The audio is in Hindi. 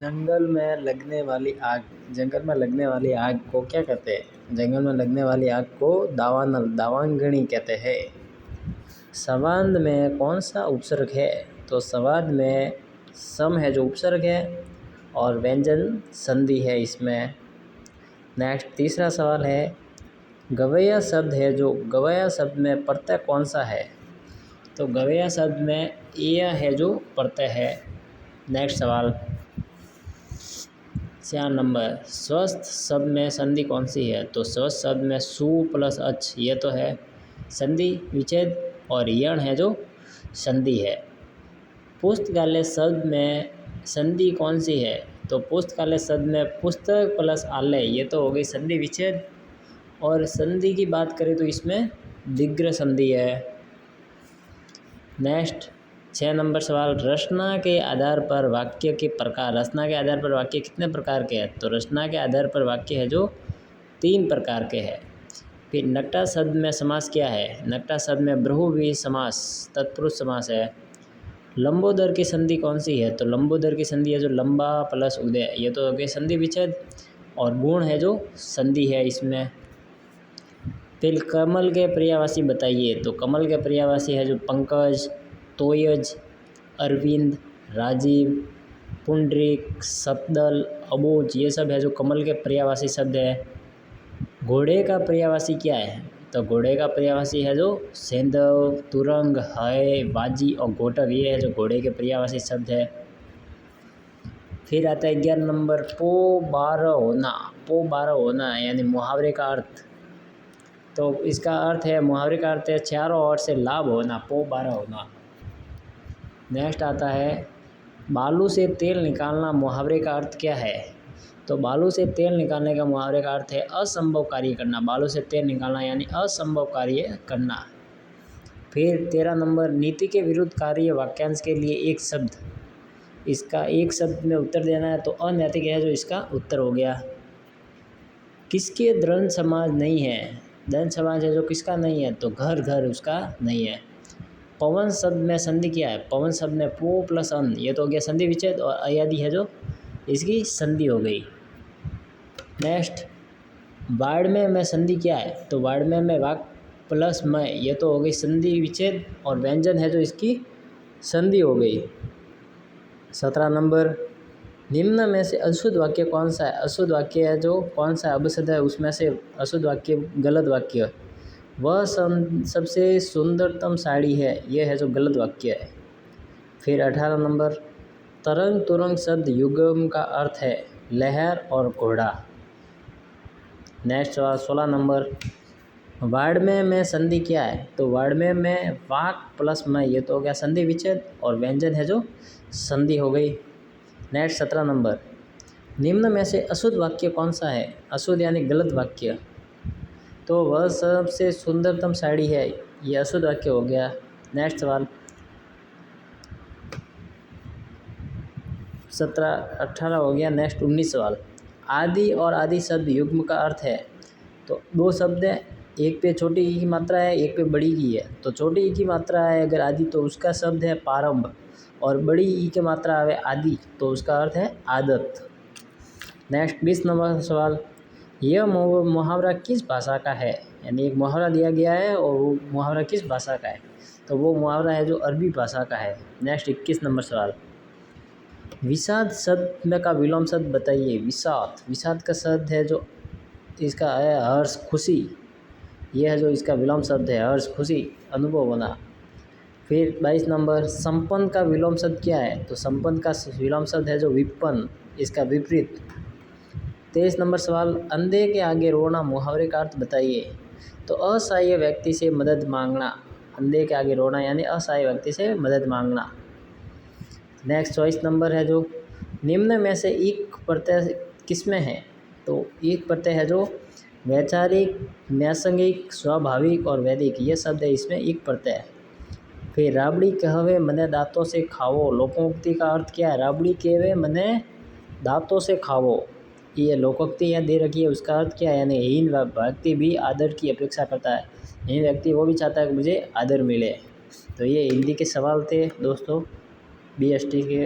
जंगल में लगने वाली आग को क्या कहते हैं? जंगल में लगने वाली आग को दावानल दावांगनी कहते हैं। संवाद में कौन सा उपसर्ग है? तो संवाद में सम है जो उपसर्ग है और व्यंजन संधि है इसमें। नेक्स्ट तीसरा सवाल है, गवैया शब्द है जो गवैया शब्द में प्रत्यय कौन सा है? तो गवैया शब्द में एया है जो प्रत्यय है। नेक्स्ट सवाल 4 नंबर, स्वस्थ शब्द में संधि कौन सी है? तो स्वस्थ शब्द में सु प्लस अच ये तो है संधि विच्छेद और यण है जो संधि है। पुस्तकालय शब्द में संधि कौन सी है? तो पुस्तकालय शब्द में पुस्तक प्लस आलय ये तो हो गई संधि विच्छेद और संधि की बात करें तो इसमें दीर्घ संधि है। नेक्स्ट 6 नंबर सवाल, रचना के आधार पर वाक्य के प्रकार। रचना के आधार पर वाक्य कितने प्रकार के हैं? तो रचना के आधार पर वाक्य है जो 3 प्रकार के हैं। फिर नट्टा शब्द में समास क्या है? नट्टा शब्द में बहुव्रीहि समास तत्पुरुष समास है। लंबोदर की संधि कौन सी है? तो लंबोदर की संधि है जो लंबा प्लस उदय ये तो हो गई संधि विच्छेद और गुण है जो संधि है इसमें। फिर कमल के पर्यायवाची बताइए। तो कमल के पर्यायवाची है जो पंकज, तोयज, अरविंद, राजीव, पुंडरीक, सफदल, अबोज ये सब है जो कमल के पर्यायवाची शब्द है। घोड़े का पर्यायवाची क्या है? तो घोड़े का पर्यायवाची है जो सेंधव, तुरंग, है, बाजी और घोटक ये है जो घोड़े के पर्यायवाची शब्द है। फिर आता है 11 नंबर, पो 12 होना। पो 12 होना यानी मुहावरे का अर्थ। तो इसका अर्थ है मुहावरे का अर्थ है चारों ओर से लाभ होना, पो 12 होना। नेक्स्ट आता है, बालू से तेल निकालना मुहावरे का अर्थ क्या है? तो बालू से तेल निकालने का मुहावरे का अर्थ है असंभव कार्य करना। बालू से तेल निकालना यानी असंभव कार्य करना। फिर 13 नंबर, नीति के विरुद्ध कार्य वाक्यांश के लिए एक शब्द। इसका एक शब्द में उत्तर देना है तो अनैतिक है जो इसका उत्तर हो गया। किसके द्वंद्व समाज नहीं है? द्वंद्व समाज है जो किसका नहीं है? तो घर घर उसका नहीं है। पवन शब्द में संधि क्या है? पवन शब्द में पो प्लस अन ये तो हो गया संधि विच्छेद और अयादि है जो इसकी संधि हो गई। नेक्स्ट बाड़में में संधि क्या है? तो बाड़में में वाक प्लस में ये तो हो गई संधि विच्छेद और व्यंजन है जो इसकी संधि हो गई। 17 नंबर, निम्न में से अशुद्ध वाक्य कौन सा है? अशुद्ध वाक्य है जो कौन सा अपशब्द है उसमें से अशुद्ध वाक्य गलत वाक्य। वह सबसे सुंदरतम साड़ी है ये है जो गलत वाक्य है। फिर 18 नंबर, तरंग तुरंग शब्द युग्म का अर्थ है लहर और घोड़ा। नेक्स्ट सवाल 16 नंबर, वाड़मे में संधि क्या है? तो वाड़मे में वाक प्लस में ये तो हो गया संधि विच्छेद और व्यंजन है जो संधि हो गई। नेक्स्ट 17 नंबर, निम्न में से अशुद्ध वाक्य कौन सा है? अशुद्ध यानी गलत वाक्य। तो वह सबसे सुंदरतम साड़ी है ये अशुद्ध वाक्य हो गया। नेक्स्ट सवाल 17-18 हो गया। नेक्स्ट 19 सवाल, आदि और आदि शब्द युग्म का अर्थ है। तो 2 शब्द है, एक पे छोटी ई की मात्रा है एक पे बड़ी की है। तो छोटी ई की मात्रा है अगर आदि तो उसका शब्द है प्रारंभ और बड़ी ई की मात्रा है आदि तो उसका अर्थ है आदत। नेक्स्ट 20 नंबर सवाल, यह मुहावरा किस भाषा का है? यानी एक मुहावरा दिया गया है और वो मुहावरा किस भाषा का है? तो वो मुहावरा है जो अरबी भाषा का है। नेक्स्ट 21 नंबर सवाल, विषाद शब्द में का विलोम शब्द बताइए। विषाद, विषाद का शब्द है जो इसका है हर्ष खुशी यह है जो इसका विलोम शब्द है हर्ष खुशी अनुभव होना। फिर 22 नंबर, संपन्न का विलोम शब्द क्या है? तो संपन्न का विलोम शब्द है जो विपन्न इसका विपरीत। 23 नंबर सवाल, अंधे के आगे रोना मुहावरे का अर्थ बताइए। तो असहाय व्यक्ति से मदद मांगना। अंधे के आगे रोना यानी असहाय व्यक्ति से मदद मांगना। नेक्स्ट 24 नंबर है जो निम्न में से एक प्रत्यय किसमें है? तो एक प्रत्यय है जो वैचारिक, न्यासंगिक, स्वाभाविक और वैदिक ये शब्द है इसमें एक प्रत्यय। फिर राबड़ी कहवे मने दांतों से खावो लोकोक्ति का अर्थ क्या है? राबड़ी कहवे मने दांतों से खावो ये लोकोक्ति यहाँ दे रखी है उसका अर्थ क्या है? यानी हीन व्यक्ति भी आदर की अपेक्षा करता है। हीन व्यक्ति वो भी चाहता है कि मुझे आदर मिले। तो ये हिंदी के सवाल थे दोस्तों BST के।